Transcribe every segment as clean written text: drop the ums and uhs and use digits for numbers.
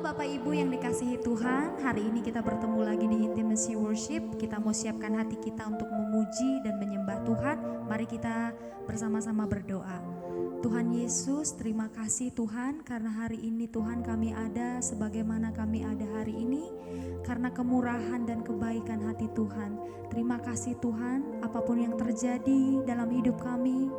Shalom Bapak Ibu yang dikasihi Tuhan. Hari ini kita bertemu lagi di Intimacy Worship. Kita mau siapkan hati kita untuk memuji dan menyembah Tuhan. Mari kita bersama-sama berdoa. Tuhan Yesus, terima kasih Tuhan karena hari ini Tuhan kami ada sebagaimana kami ada hari ini. Karena kemurahan dan kebaikan hati Tuhan. Terima kasih Tuhan, apapun yang terjadi dalam hidup kami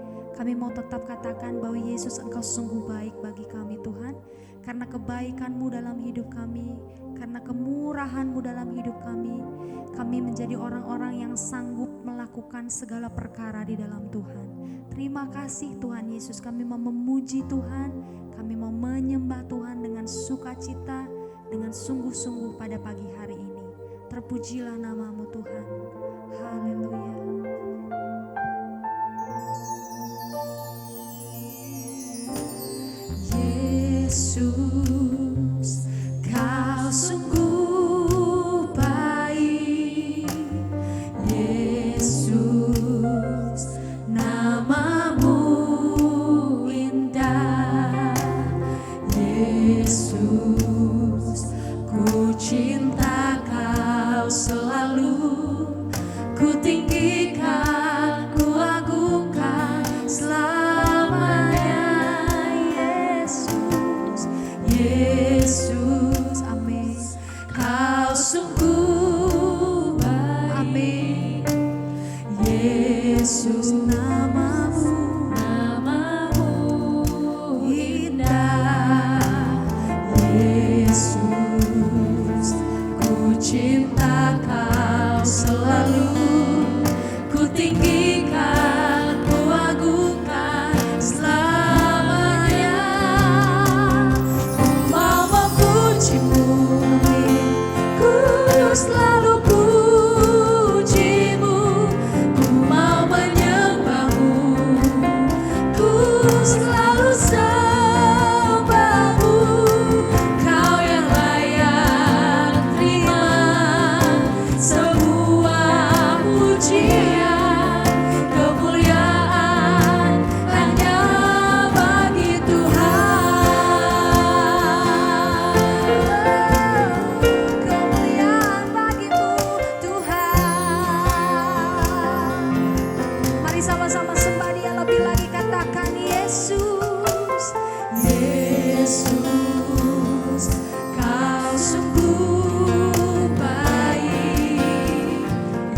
mau tetap katakan bahwa Yesus Engkau sungguh baik bagi kami Tuhan. Karena kebaikan-Mu dalam hidup kami, karena kemurahan-Mu dalam hidup kami menjadi orang-orang yang sanggup melakukan segala perkara di dalam Tuhan. Terima kasih Tuhan Yesus, kami mau memuji Tuhan, kami mau menyembah Tuhan dengan sukacita, dengan sungguh-sungguh pada pagi hari ini. Terpujilah nama-Mu Tuhan. Haleluya. Yesus, Kau sungguh baik. Yesus, nama-Mu indah. Yesus, ku cinta Kau selalu. Ku tinggikan, ku agungkan selamanya. Yesus, amin. Kau sungguh baik. Amin. Yesus, nama-Mu indah. Yesus, ku cinta Kau selalu. Ku tinggikan, ku agungkan selamanya. Ku selalu puji-Mu, ku mau menyembah-Mu, ku selalu sembah-Mu. Kau yang layak terima semua pujian, kemuliaan hanya bagi Tuhan. Kemuliaan bagi-Mu Tuhan. Mari sama-sama sembah Dia lebih lagi, katakan Yesus. Yesus, Kau sungguh baik.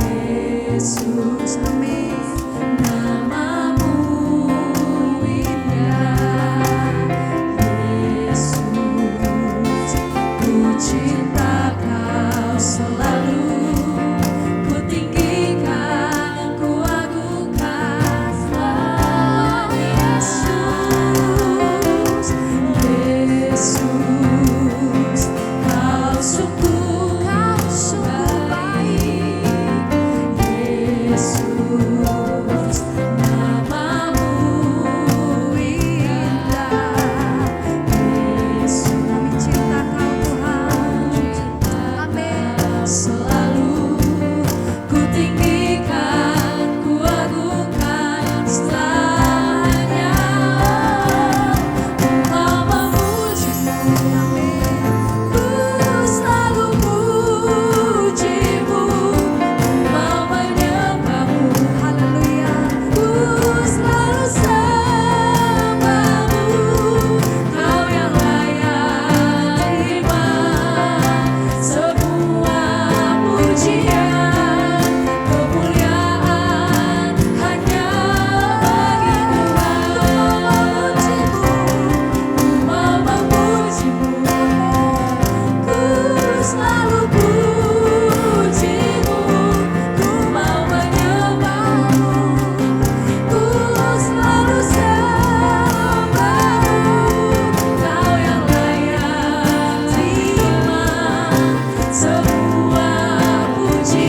Yesus, amin. Nama-Mu indah. Yesus, ku cinta Kau selalu. Ku tinggikan, ku agungkan selamanya. Yesus, Yesus, Kau sungguh baik. Yesus, nama-Mu indah. Yesus, kami cinta Kau Tuhan. Amin. Selalu ku tinggikan, ku agungkan selamanya. Ku mau memuji-Mu, amin. Ku selalu puji-Mu, ku mau menyembah-Mu, haleluya. Ku selalu sembah-Mu, Kau yang layak terima semua pujian, kemuliaan hanya bagi Tuhan. Ku mau memuji-Mu, ku selalu puji-Mu, ku mau menyembah-Mu, ku selalu sembah-Mu. Kau yang layak terima semua pujian,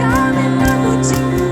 Kami memujimu.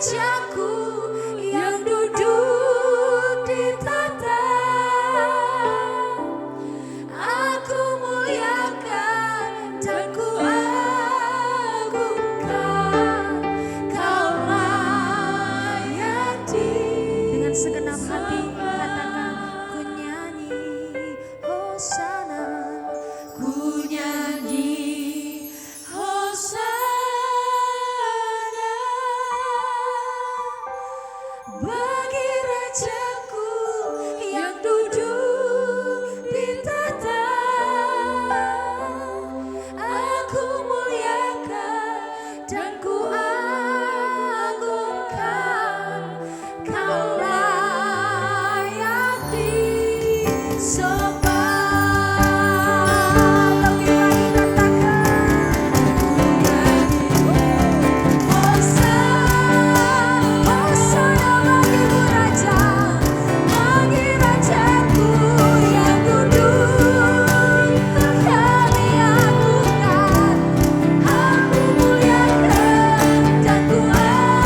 Rajaku yang duduk di tahta, aku muliakan dan ku agungkan, kau layak dengan segenap hati katakan, ku nyanyi Hosana, ku nyanyi Hosana bagi Rajaku yang duduk di tahta, aku muliakan dan ku agungkan, kau layak disembah. Lebih lagi katakan, Hosana bagimu Raja, bagi Rajaku yang duduk, kami agungkan, aku muliakan dan ku haleluya,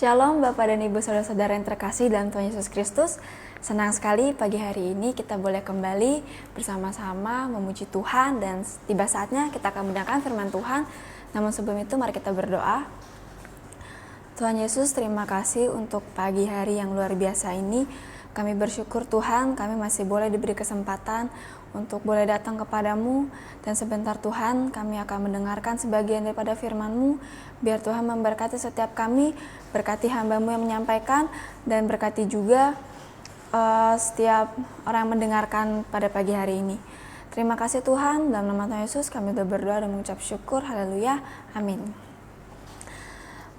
Shalom Bapak dan Ibu saudara-saudara yang terkasih dalam Tuhan Yesus Kristus. Senang sekali pagi hari ini kita boleh kembali bersama-sama memuji Tuhan dan tiba saatnya kita akan mendengarkan firman Tuhan. Namun sebelum itu mari kita berdoa. Tuhan Yesus, terima kasih untuk pagi hari yang luar biasa ini. Kami bersyukur Tuhan, kami masih boleh diberi kesempatan untuk boleh datang kepadamu. Dan sebentar Tuhan, kami akan mendengarkan sebagian daripada firman-Mu. Biar Tuhan memberkati setiap kami, berkati hamba-Mu yang menyampaikan, dan berkati juga setiap orang yang mendengarkan pada pagi hari ini. Terima kasih Tuhan, dalam nama Tuhan Yesus kami sudah berdoa dan mengucap syukur, haleluya, amin.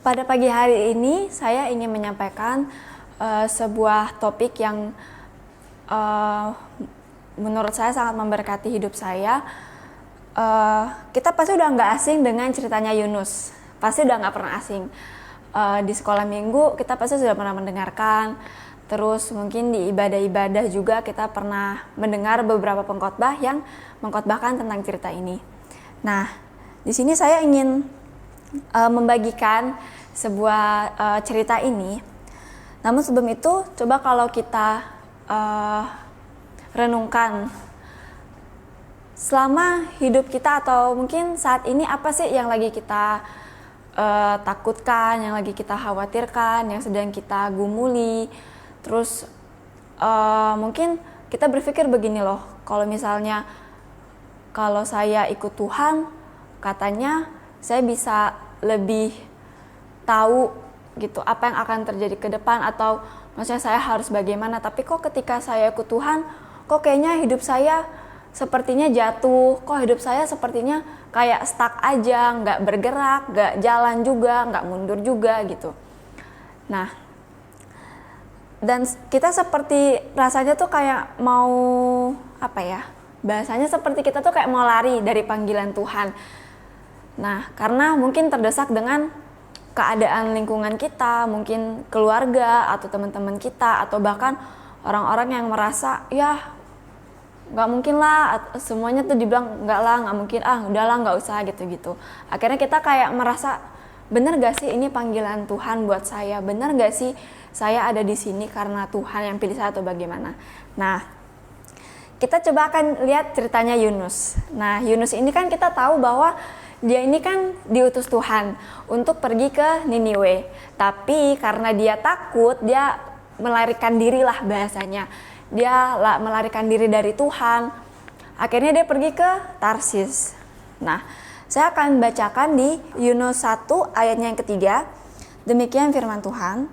Pada pagi hari ini saya ingin menyampaikan sebuah topik yang menurut saya sangat memberkati hidup saya. Kita pasti udah nggak asing dengan ceritanya Yunus, pasti udah nggak pernah asing. Di sekolah minggu kita pasti sudah pernah mendengarkan, terus mungkin di ibadah-ibadah juga kita pernah mendengar beberapa pengkhotbah yang mengkhotbahkan tentang cerita ini. Nah, di sini saya ingin membagikan sebuah cerita ini. Namun sebelum itu, coba kalau kita renungkan selama hidup kita atau mungkin saat ini apa sih yang lagi kita takutkan, yang lagi kita khawatirkan, yang sedang kita gumuli. Terus mungkin kita berpikir begini loh, kalau misalnya kalau saya ikut Tuhan, katanya saya bisa lebih tahu gitu apa yang akan terjadi ke depan, atau maksudnya saya harus bagaimana, tapi kok ketika saya ikut Tuhan, kok kayaknya hidup saya sepertinya jatuh, kok hidup saya sepertinya kayak stuck aja, nggak bergerak, nggak jalan juga, nggak mundur juga gitu. Nah, dan kita seperti rasanya tuh kayak mau apa ya, bahasanya seperti kita tuh kayak mau lari dari panggilan Tuhan. Nah, karena mungkin terdesak dengan keadaan lingkungan kita, mungkin keluarga atau teman-teman kita, atau bahkan orang-orang yang merasa ya nggak mungkin lah, semuanya tuh dibilang nggak lah, nggak mungkin, udahlah nggak usah gitu-gitu. Akhirnya kita kayak merasa, bener gak sih ini panggilan Tuhan buat saya? Bener gak sih saya ada di sini karena Tuhan yang pilih saya atau bagaimana? Nah, kita coba akan lihat ceritanya Yunus. Nah, Yunus ini kan kita tahu bahwa dia ini kan diutus Tuhan untuk pergi ke Niniwe. Tapi karena dia takut, dia melarikan diri lah bahasanya. Dia melarikan diri dari Tuhan. Akhirnya dia pergi ke Tarsis. Nah, saya akan bacakan di Yunus 1 ayatnya yang ketiga. Demikian firman Tuhan.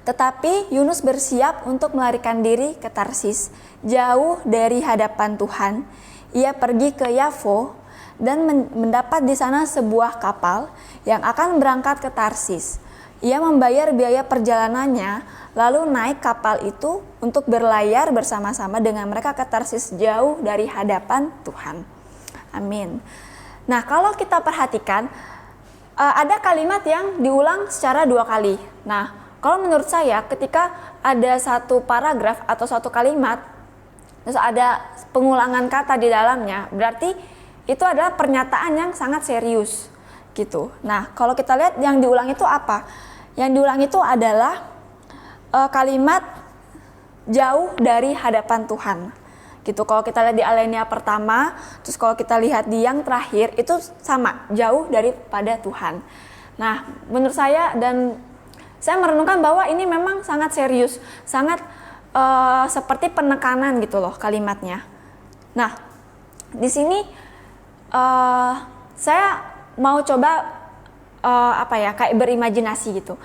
Tetapi Yunus bersiap untuk melarikan diri ke Tarsis, jauh dari hadapan Tuhan. Ia pergi ke Yafo dan mendapat di sana sebuah kapal yang akan berangkat ke Tarsis. Ia membayar biaya perjalanannya, lalu naik kapal itu untuk berlayar bersama-sama dengan mereka ke Tarsis, jauh dari hadapan Tuhan. Amin. Nah, kalau kita perhatikan, ada kalimat yang diulang secara 2 kali. Nah, kalau menurut saya ketika ada satu paragraf atau satu kalimat, terus ada pengulangan kata di dalamnya, berarti itu adalah pernyataan yang sangat serius gitu. Nah, kalau kita lihat yang diulang itu apa? Yang diulang itu adalah kalimat jauh dari hadapan Tuhan. Gitu. Kalau kita lihat di Alenia pertama, terus kalau kita lihat di yang terakhir itu sama, jauh daripada Tuhan. Nah, menurut saya dan saya merenungkan bahwa ini memang sangat serius, sangat seperti penekanan gitu loh kalimatnya. Nah, di sini saya mau coba kayak berimajinasi gitu.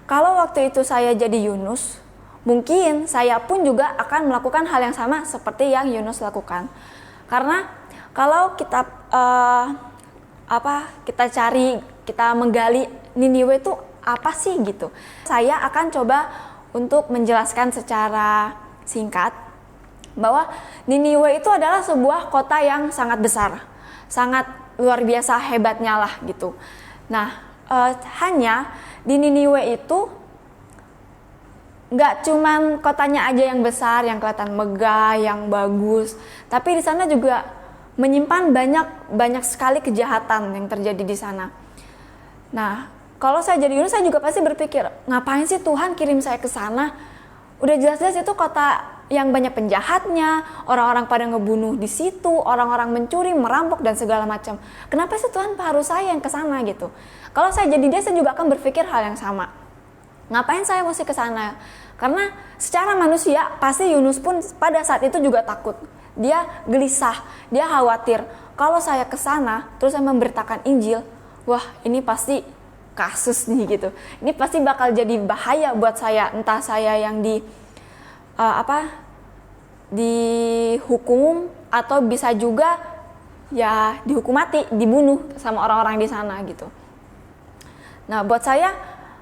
Kalau waktu itu saya jadi Yunus, mungkin saya pun juga akan melakukan hal yang sama seperti yang Yunus lakukan. Karena kalau kita kita menggali Niniwe itu apa sih gitu. Saya akan coba untuk menjelaskan secara singkat bahwa Niniwe itu adalah sebuah kota yang sangat besar, sangat luar biasa hebatnya lah gitu. Nah, hanya di Niniwe itu nggak cuman kotanya aja yang besar, yang kelihatan megah, yang bagus, tapi di sana juga menyimpan banyak sekali kejahatan yang terjadi di sana. Nah, kalau saya jadi Yunus, saya juga pasti berpikir, ngapain sih Tuhan kirim saya ke sana? Udah jelas-jelas itu kota yang banyak penjahatnya, orang-orang pada ngebunuh di situ, orang-orang mencuri, merampok dan segala macam. Kenapa sih Tuhan harus saya yang ke sana gitu? Kalau saya jadi dia, saya juga akan berpikir hal yang sama. Ngapain saya mesti ke sana? Karena secara manusia pasti Yunus pun pada saat itu juga takut. Dia gelisah, dia khawatir. Kalau saya ke sana terus saya memberitakan Injil, wah ini pasti kasus nih gitu. Ini pasti bakal jadi bahaya buat saya. Entah saya yang dihukum atau bisa juga ya dihukum mati, dibunuh sama orang-orang di sana gitu. Nah, buat saya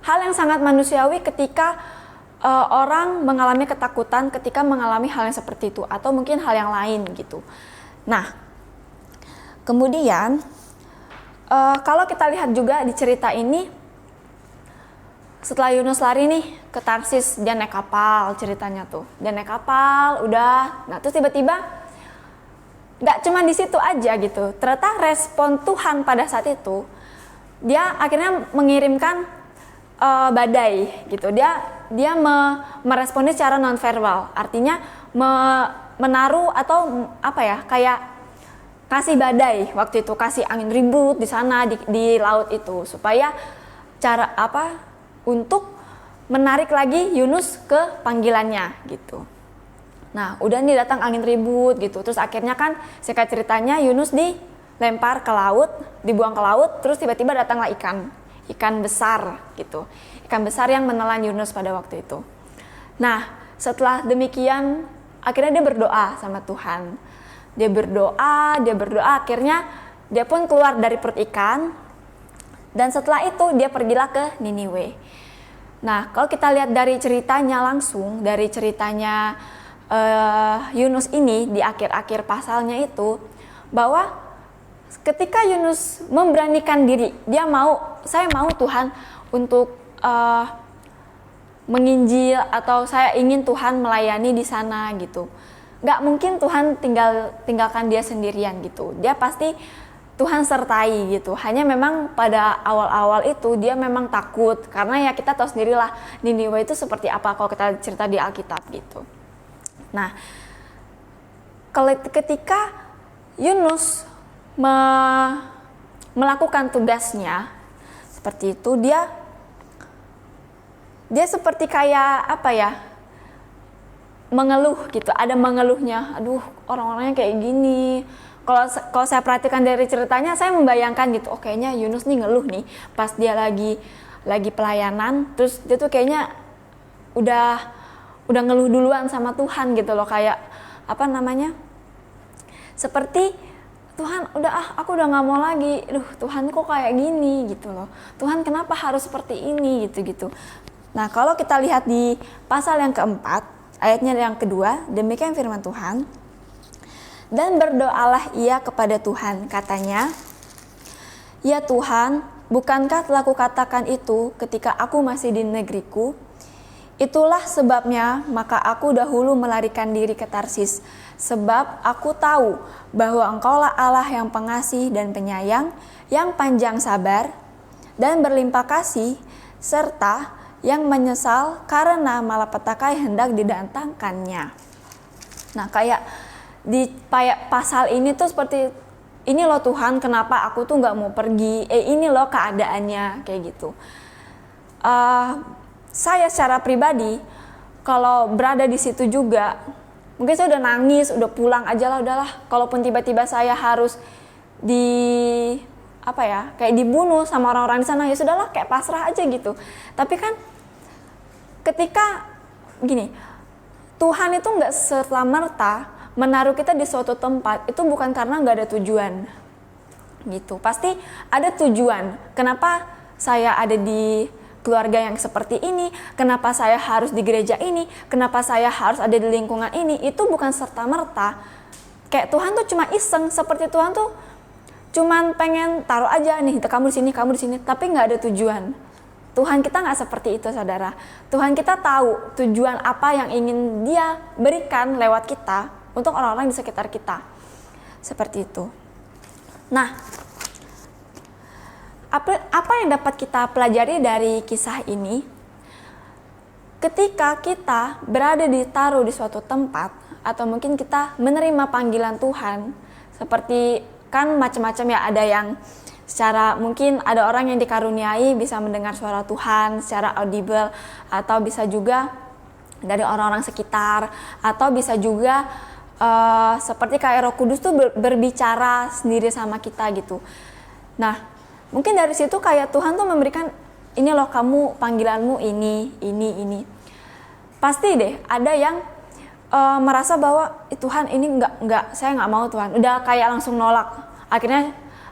hal yang sangat manusiawi ketika orang mengalami ketakutan ketika mengalami hal yang seperti itu atau mungkin hal yang lain gitu. Nah, kemudian kalau kita lihat juga di cerita ini, setelah Yunus lari nih ke Tarsis, dia naik kapal ceritanya tuh. Dia naik kapal, udah. Nah, terus tiba-tiba gak cuma di situ aja gitu. Ternyata respon Tuhan pada saat itu, dia akhirnya mengirimkan badai gitu. Dia meresponnya secara nonverbal. Artinya menaruh atau kayak kasih badai waktu itu, kasih angin ribut di sana di laut itu supaya untuk menarik lagi Yunus ke panggilannya gitu. Nah, udah nih datang angin ribut gitu. Terus akhirnya kan singkat ceritanya Yunus dilempar ke laut, dibuang ke laut, terus tiba-tiba datanglah ikan. ikan besar gitu. Ikan besar yang menelan Yunus pada waktu itu. Nah, setelah demikian akhirnya dia berdoa sama Tuhan. Dia berdoa, akhirnya dia pun keluar dari perut ikan. Dan setelah itu dia pergilah ke Niniwe. Nah, kalau kita lihat dari ceritanya langsung, dari ceritanya Yunus ini di akhir-akhir pasalnya itu, bahwa ketika Yunus memberanikan diri, saya mau Tuhan untuk menginjil, atau saya ingin Tuhan melayani di sana gitu. Gak mungkin Tuhan tinggalkan dia sendirian gitu. Dia pasti Tuhan sertai gitu. Hanya memang pada awal-awal itu dia memang takut, karena ya kita tahu sendirilah Niniwe itu seperti apa kalau kita cerita di Alkitab gitu. Nah, ketika Yunus melakukan tugasnya seperti itu, dia seperti kayak apa ya, mengeluh gitu, ada mengeluhnya, aduh orang-orangnya kayak gini. Kalau saya perhatikan dari ceritanya, saya membayangkan gitu, oh kayaknya Yunus nih ngeluh nih pas dia lagi pelayanan, terus dia tuh kayaknya udah ngeluh duluan sama Tuhan gitu loh, kayak apa namanya, seperti Tuhan aku udah nggak mau lagi, Tuhan kok kayak gini gitu loh, Tuhan kenapa harus seperti ini gitu. Nah, kalau kita lihat di pasal yang keempat, ayatnya yang kedua, demikian firman Tuhan. Dan berdoalah ia kepada Tuhan, katanya, ya Tuhan, bukankah telah kukatakan itu ketika aku masih di negeriku? Itulah sebabnya maka aku dahulu melarikan diri ke Tarsis, sebab aku tahu bahwa Engkaulah Allah yang pengasih dan penyayang, yang panjang sabar dan berlimpah kasih, serta yang menyesal karena malapetaka yang hendak didatangkannya. Nah, kayak di pasal ini tuh seperti, ini loh Tuhan, kenapa aku tuh nggak mau pergi, ini loh keadaannya, kayak gitu. Saya secara pribadi kalau berada di situ juga, mungkin saya udah nangis, udah pulang aja lah, udahlah. Kalaupun tiba-tiba saya harus kayak dibunuh sama orang-orang di sana, ya sudahlah, kayak pasrah aja gitu. Tapi kan ketika gini, Tuhan itu nggak serta-merta menaruh kita di suatu tempat itu bukan karena nggak ada tujuan gitu. Pasti ada tujuan. Kenapa saya ada di keluarga yang seperti ini, kenapa saya harus di gereja ini, kenapa saya harus ada di lingkungan ini, itu bukan serta-merta. Kayak Tuhan tuh cuma iseng, seperti Tuhan tuh cuman pengen taruh aja nih, kamu di sini, tapi nggak ada tujuan. Tuhan kita nggak seperti itu, saudara. Tuhan kita tahu tujuan apa yang ingin Dia berikan lewat kita untuk orang-orang di sekitar kita. Seperti itu. Nah, apa yang dapat kita pelajari dari kisah ini? Ketika kita ditaruh di suatu tempat, atau mungkin kita menerima panggilan Tuhan, seperti kan macam-macam ya, ada yang secara, mungkin ada orang yang dikaruniai bisa mendengar suara Tuhan secara audible, atau bisa juga dari orang-orang sekitar, atau bisa juga seperti kayak Roh Kudus tuh berbicara sendiri sama kita gitu. Nah, mungkin dari situ kayak Tuhan tuh memberikan, ini loh kamu, panggilanmu ini. Pasti deh ada yang merasa bahwa Tuhan ini enggak, saya nggak mau Tuhan. Udah kayak langsung nolak.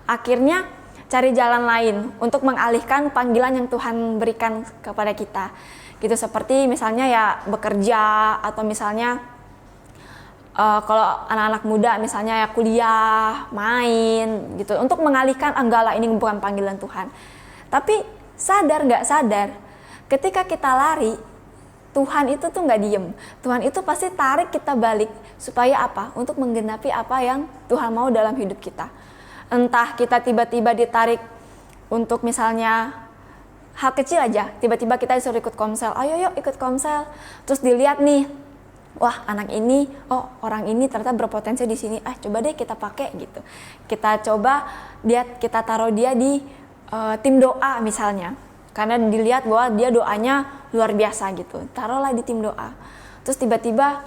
Akhirnya cari jalan lain untuk mengalihkan panggilan yang Tuhan berikan kepada kita. Gitu, seperti misalnya ya bekerja, atau misalnya kalau anak-anak muda misalnya ya kuliah, main gitu, untuk mengalihkan, enggak lah ini bukan panggilan Tuhan. Tapi sadar nggak sadar, ketika kita lari, Tuhan itu tuh nggak diem. Tuhan itu pasti tarik kita balik, supaya apa? Untuk menggenapi apa yang Tuhan mau dalam hidup kita. Entah kita tiba-tiba ditarik untuk misalnya hal kecil aja, tiba-tiba kita disuruh ikut komsel, ayo yuk ikut komsel, terus dilihat nih, wah anak ini, oh orang ini ternyata berpotensi di sini, coba deh kita pakai gitu. Kita coba kita taruh dia di tim doa misalnya, karena dilihat bahwa dia doanya luar biasa gitu. Taruhlah di tim doa. Terus tiba-tiba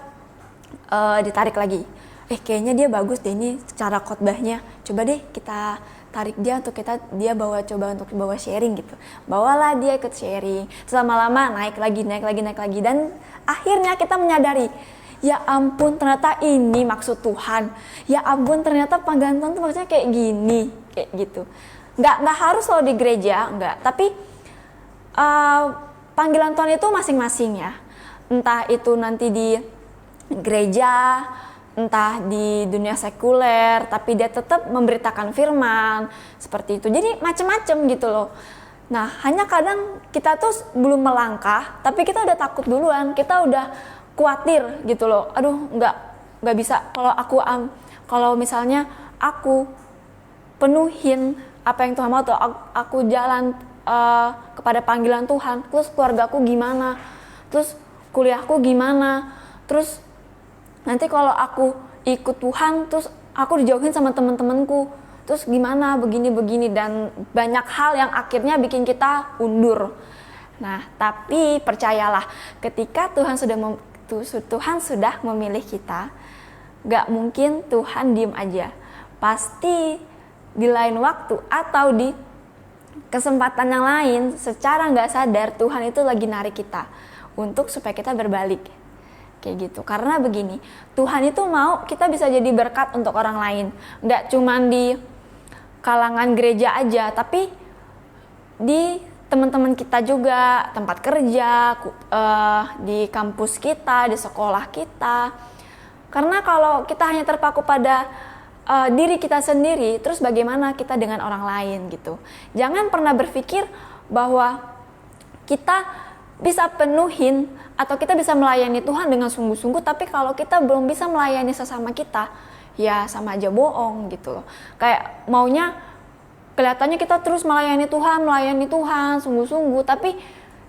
ditarik lagi. Kayaknya dia bagus deh ini cara khotbahnya. Coba deh kita tarik dia untuk dia coba untuk bawa sharing gitu. Bawalah dia ikut sharing. Lama-lama naik lagi dan akhirnya kita menyadari, ya ampun ternyata ini maksud Tuhan. Ya ampun ternyata panggilan Tuhan tuh maksudnya kayak gini, kayak gitu. Nggak harus loh di gereja, nggak. Tapi panggilan Tuhan itu masing-masing ya. Entah itu nanti di gereja, entah di dunia sekuler, tapi dia tetap memberitakan firman, seperti itu. Jadi macam-macam gitu loh. Nah, hanya kadang kita tuh belum melangkah, tapi kita udah takut duluan, kita udah khawatir gitu loh. Aduh, nggak bisa kalau misalnya aku penuhin apa yang Tuhan mau, atau aku jalan kepada panggilan Tuhan, terus keluargaku gimana, terus kuliahku gimana, terus nanti kalau aku ikut Tuhan terus aku dijauhin sama teman-temanku, terus gimana begini dan banyak hal yang akhirnya bikin kita undur. Nah, tapi percayalah, ketika Tuhan sudah memilih kita, gak mungkin Tuhan diem aja. Pasti di lain waktu atau di kesempatan yang lain, secara gak sadar Tuhan itu lagi narik kita untuk supaya kita berbalik. Kayak gitu. Karena begini, Tuhan itu mau kita bisa jadi berkat untuk orang lain. Gak cuman di kalangan gereja aja, tapi di teman-teman kita juga, tempat kerja, di kampus kita, di sekolah kita. Karena kalau kita hanya terpaku pada diri kita sendiri, terus bagaimana kita dengan orang lain gitu. Jangan pernah berpikir bahwa kita bisa penuhin atau kita bisa melayani Tuhan dengan sungguh-sungguh, tapi kalau kita belum bisa melayani sesama kita, ya sama aja bohong gitu loh. Kayak maunya kelihatannya kita terus melayani Tuhan sungguh-sungguh, tapi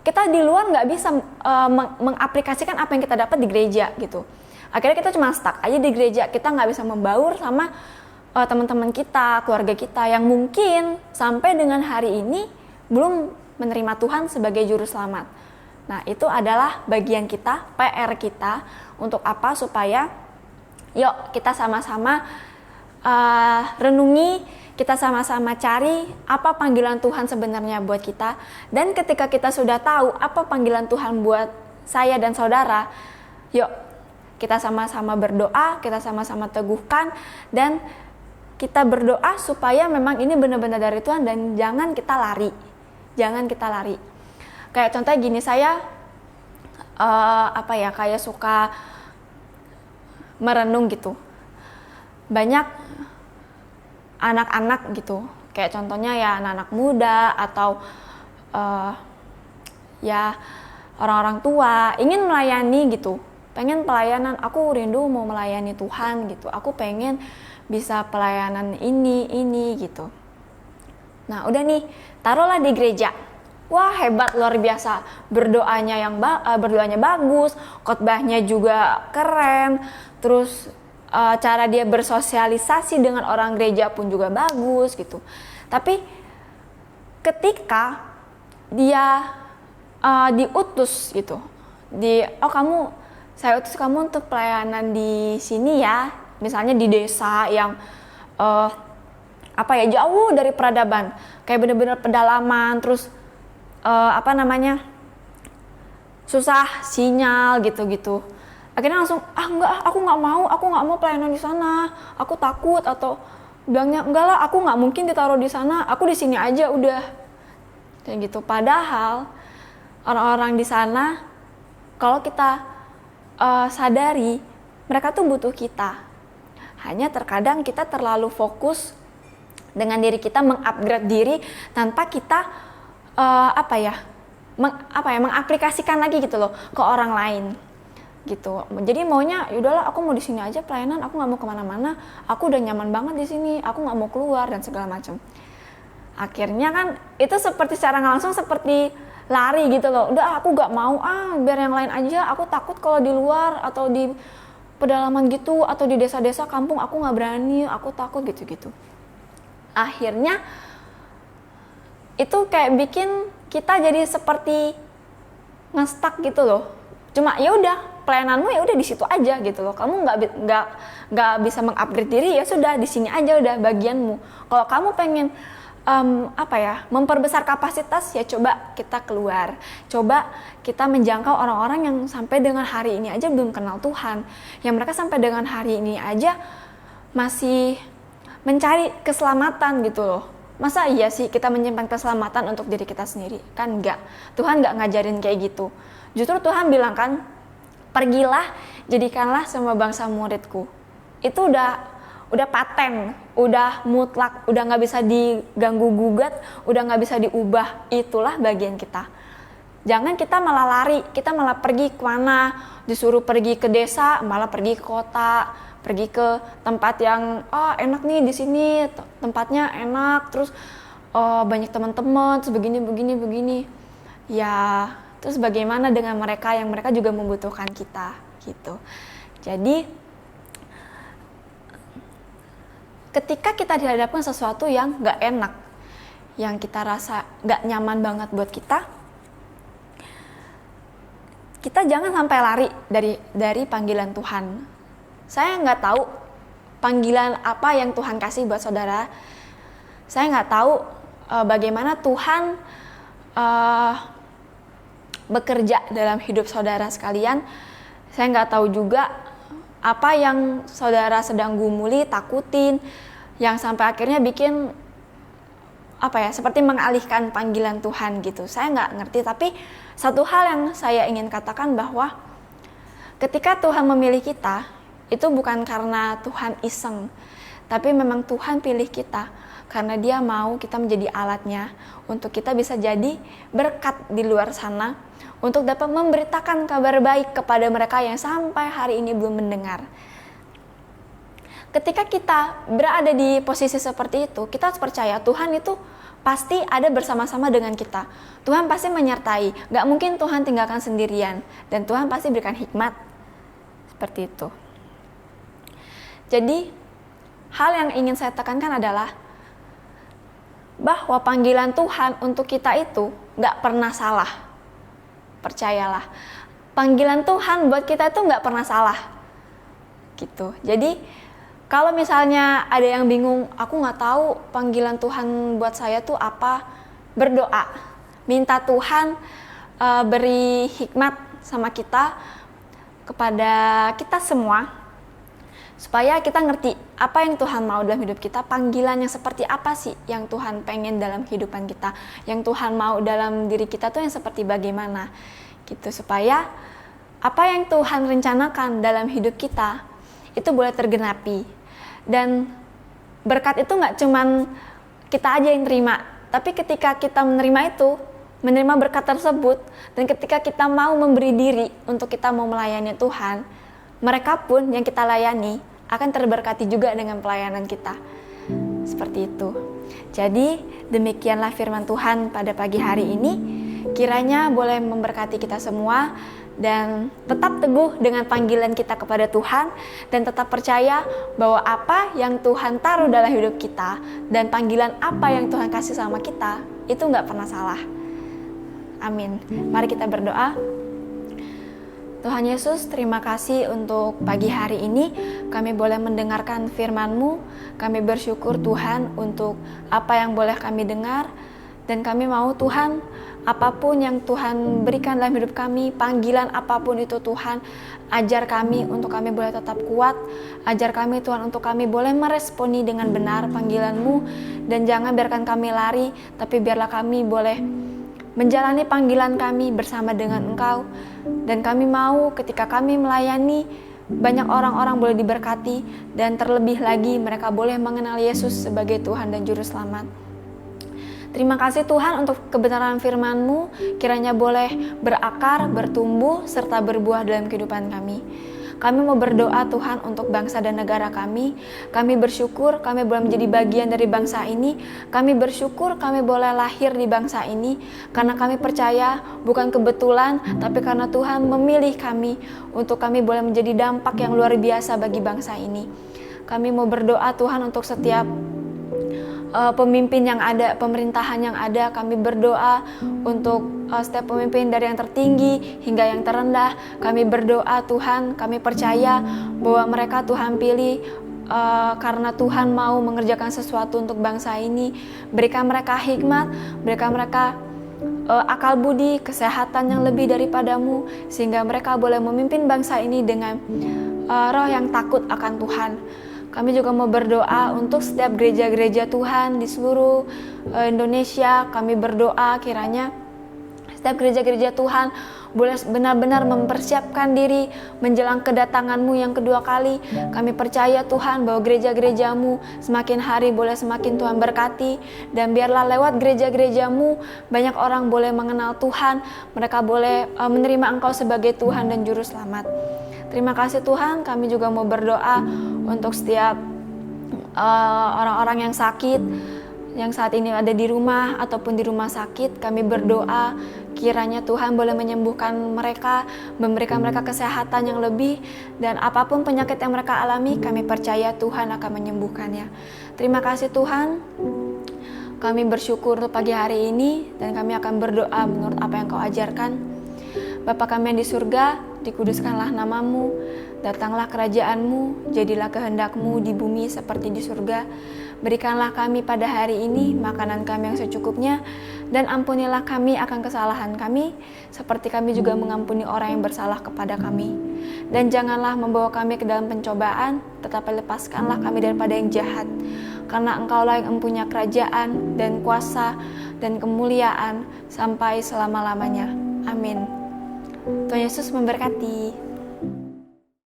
kita di luar nggak bisa mengaplikasikan apa yang kita dapat di gereja gitu. Akhirnya kita cuma stuck aja di gereja, kita nggak bisa membaur sama teman-teman kita, keluarga kita yang mungkin sampai dengan hari ini belum menerima Tuhan sebagai juru selamat. Nah, itu adalah bagian kita, PR kita, untuk apa? Supaya yuk kita sama-sama renungi, kita sama-sama cari apa panggilan Tuhan sebenarnya buat kita. Dan ketika kita sudah tahu apa panggilan Tuhan buat saya dan saudara, yuk kita sama-sama berdoa, kita sama-sama teguhkan, dan kita berdoa supaya memang ini benar-benar dari Tuhan dan jangan kita lari. Kayak contohnya gini, saya kayak suka merenung gitu. Banyak anak-anak gitu, kayak contohnya ya anak-anak muda atau ya orang-orang tua ingin melayani gitu, pengen pelayanan, aku rindu mau melayani Tuhan gitu, aku pengen bisa pelayanan ini gitu. Nah udah nih, taruhlah di gereja, wah hebat, luar biasa, berdoanya bagus, khotbahnya juga keren, terus cara dia bersosialisasi dengan orang gereja pun juga bagus gitu. Tapi ketika dia diutus gitu, saya utus kamu untuk pelayanan di sini ya, misalnya di desa yang jauh dari peradaban, kayak bener-bener pedalaman, terus susah sinyal gitu. Akhirnya langsung aku nggak mau pelayanan di sana, aku takut, atau bilangnya enggak lah, aku nggak mungkin ditaruh di sana, aku di sini aja udah, kayak gitu. Padahal orang-orang di sana, kalau kita sadari, mereka tuh butuh kita. Hanya terkadang kita terlalu fokus dengan diri kita, mengupgrade diri tanpa kita mengaplikasikan lagi gitu loh ke orang lain gitu. Jadi maunya yaudahlah, aku mau di sini aja pelayanan, aku nggak mau kemana-mana, aku udah nyaman banget di sini, aku nggak mau keluar dan segala macam. Akhirnya kan itu secara nggak langsung seperti lari gitu loh. Udah aku nggak mau, biar yang lain aja, aku takut kalau di luar atau di pedalaman gitu atau di desa-desa kampung, aku nggak berani, aku takut gitu. Akhirnya itu kayak bikin kita jadi seperti ngestak gitu loh. cuma ya udah pelayananmu ya udah di situ aja gitu loh. Kamu nggak bisa mengupgrade diri, ya sudah di sini aja udah bagianmu. Kalau kamu pengen memperbesar kapasitas, ya coba kita keluar, coba kita menjangkau orang-orang yang sampai dengan hari ini aja belum kenal Tuhan, yang mereka sampai dengan hari ini aja masih mencari keselamatan gitu loh. Masa iya sih kita menyimpan keselamatan untuk diri kita sendiri? Kan enggak. Tuhan enggak ngajarin kayak gitu. Justru Tuhan bilang kan, pergilah, jadikanlah semua bangsa muridku. Itu udah paten, udah mutlak, udah nggak bisa diganggu gugat, udah nggak bisa diubah. Itulah bagian kita. Jangan kita malah lari, kita malah pergi kemana, disuruh pergi ke desa, malah pergi ke kota, pergi ke tempat yang enak nih di sini, tempatnya enak, terus banyak teman-teman, terus begini. Ya, terus bagaimana dengan mereka yang mereka juga membutuhkan kita, gitu. Jadi ketika kita dihadapkan sesuatu yang gak enak, yang kita rasa gak nyaman banget buat kita jangan sampai lari dari panggilan Tuhan. Saya gak tahu panggilan apa yang Tuhan kasih buat saudara. Saya gak tahu bagaimana Tuhan bekerja dalam hidup saudara sekalian. Saya gak tahu juga apa yang saudara sedang gumuli, takutin, yang sampai akhirnya bikin seperti mengalihkan panggilan Tuhan gitu. Saya nggak ngerti, tapi satu hal yang saya ingin katakan bahwa ketika Tuhan memilih kita, itu bukan karena Tuhan iseng, tapi memang Tuhan pilih kita karena Dia mau kita menjadi alatnya untuk kita bisa jadi berkat di luar sana, untuk dapat memberitakan kabar baik kepada mereka yang sampai hari ini belum mendengar. Ketika kita berada di posisi seperti itu, kita harus percaya Tuhan itu pasti ada bersama-sama dengan kita. Tuhan pasti menyertai, gak mungkin Tuhan tinggalkan sendirian, dan Tuhan pasti berikan hikmat. Seperti itu. Jadi, hal yang ingin saya tekankan adalah bahwa panggilan Tuhan untuk kita itu gak pernah salah. Percayalah, panggilan Tuhan buat kita itu gak pernah salah. Gitu. Jadi, kalau misalnya ada yang bingung, aku gak tahu panggilan Tuhan buat saya tuh apa, berdoa. Minta Tuhan beri hikmat sama kita, kepada kita semua, supaya kita ngerti apa yang Tuhan mau dalam hidup kita, panggilan yang seperti apa sih yang Tuhan pengen dalam kehidupan kita, yang Tuhan mau dalam diri kita tuh yang seperti bagaimana. Gitu, supaya apa yang Tuhan rencanakan dalam hidup kita, itu boleh tergenapi. Dan berkat itu gak cuman kita aja yang terima, tapi ketika kita menerima berkat tersebut, dan ketika kita mau memberi diri untuk kita mau melayani Tuhan, mereka pun yang kita layani akan terberkati juga dengan pelayanan kita. Seperti itu. Jadi demikianlah firman Tuhan pada pagi hari ini. Kiranya boleh memberkati kita semua, dan tetap teguh dengan panggilan kita kepada Tuhan, dan tetap percaya bahwa apa yang Tuhan taruh dalam hidup kita dan panggilan apa yang Tuhan kasih sama kita itu gak pernah salah. Amin. Mari kita berdoa. Tuhan Yesus, terima kasih untuk pagi hari ini kami boleh mendengarkan firman-Mu. Kami bersyukur Tuhan untuk apa yang boleh kami dengar, dan kami mau Tuhan, apapun yang Tuhan berikan dalam hidup kami, panggilan apapun itu Tuhan, ajar kami untuk kami boleh tetap kuat, ajar kami Tuhan untuk kami boleh meresponi dengan benar panggilan-Mu, dan jangan biarkan kami lari, tapi biarlah kami boleh menjalani panggilan kami bersama dengan Engkau, dan kami mau ketika kami melayani, banyak orang-orang boleh diberkati, dan terlebih lagi mereka boleh mengenal Yesus sebagai Tuhan dan Juru Selamat. Terima kasih Tuhan untuk kebenaran firman-Mu, kiranya boleh berakar, bertumbuh, serta berbuah dalam kehidupan kami. Kami mau berdoa Tuhan untuk bangsa dan negara kami. Kami bersyukur kami boleh menjadi bagian dari bangsa ini. Kami bersyukur kami boleh lahir di bangsa ini, karena kami percaya bukan kebetulan, tapi karena Tuhan memilih kami untuk kami boleh menjadi dampak yang luar biasa bagi bangsa ini. Kami mau berdoa Tuhan untuk setiap pemimpin yang ada, pemerintahan yang ada. Kami berdoa untuk setiap pemimpin dari yang tertinggi hingga yang terendah. Kami berdoa Tuhan, kami percaya bahwa mereka Tuhan pilih karena Tuhan mau mengerjakan sesuatu untuk bangsa ini. Berikan mereka hikmat, berikan mereka akal budi, kesehatan yang lebih daripadamu, sehingga mereka boleh memimpin bangsa ini dengan roh yang takut akan Tuhan. Kami juga mau berdoa untuk setiap gereja-gereja Tuhan di seluruh Indonesia. Kami berdoa kiranya setiap gereja-gereja Tuhan boleh benar-benar mempersiapkan diri menjelang kedatangan-Mu yang kedua kali. Kami percaya Tuhan bahwa gereja-gereja-Mu semakin hari boleh semakin Tuhan berkati, dan biarlah lewat gereja-gereja-Mu banyak orang boleh mengenal Tuhan, mereka boleh menerima Engkau sebagai Tuhan dan Juru Selamat. Terima kasih Tuhan. Kami juga mau berdoa untuk setiap orang-orang yang sakit, yang saat ini ada di rumah ataupun di rumah sakit. Kami berdoa kiranya Tuhan boleh menyembuhkan mereka, memberikan mereka kesehatan yang lebih, dan apapun penyakit yang mereka alami, kami percaya Tuhan akan menyembuhkannya. Terima kasih Tuhan. Kami bersyukur untuk pagi hari ini, dan kami akan berdoa menurut apa yang Kau ajarkan. Bapa kami yang di surga, dikuduskanlah nama-Mu, datanglah kerajaan-Mu, jadilah kehendak-Mu di bumi seperti di surga. Berikanlah kami pada hari ini makanan kami yang secukupnya, dan ampunilah kami akan kesalahan kami, seperti kami juga mengampuni orang yang bersalah kepada kami. Dan janganlah membawa kami ke dalam pencobaan, tetapi lepaskanlah kami daripada yang jahat. Karena Engkaulah yang mempunyai kerajaan dan kuasa dan kemuliaan sampai selama-lamanya. Amin. Tuhan Yesus memberkati.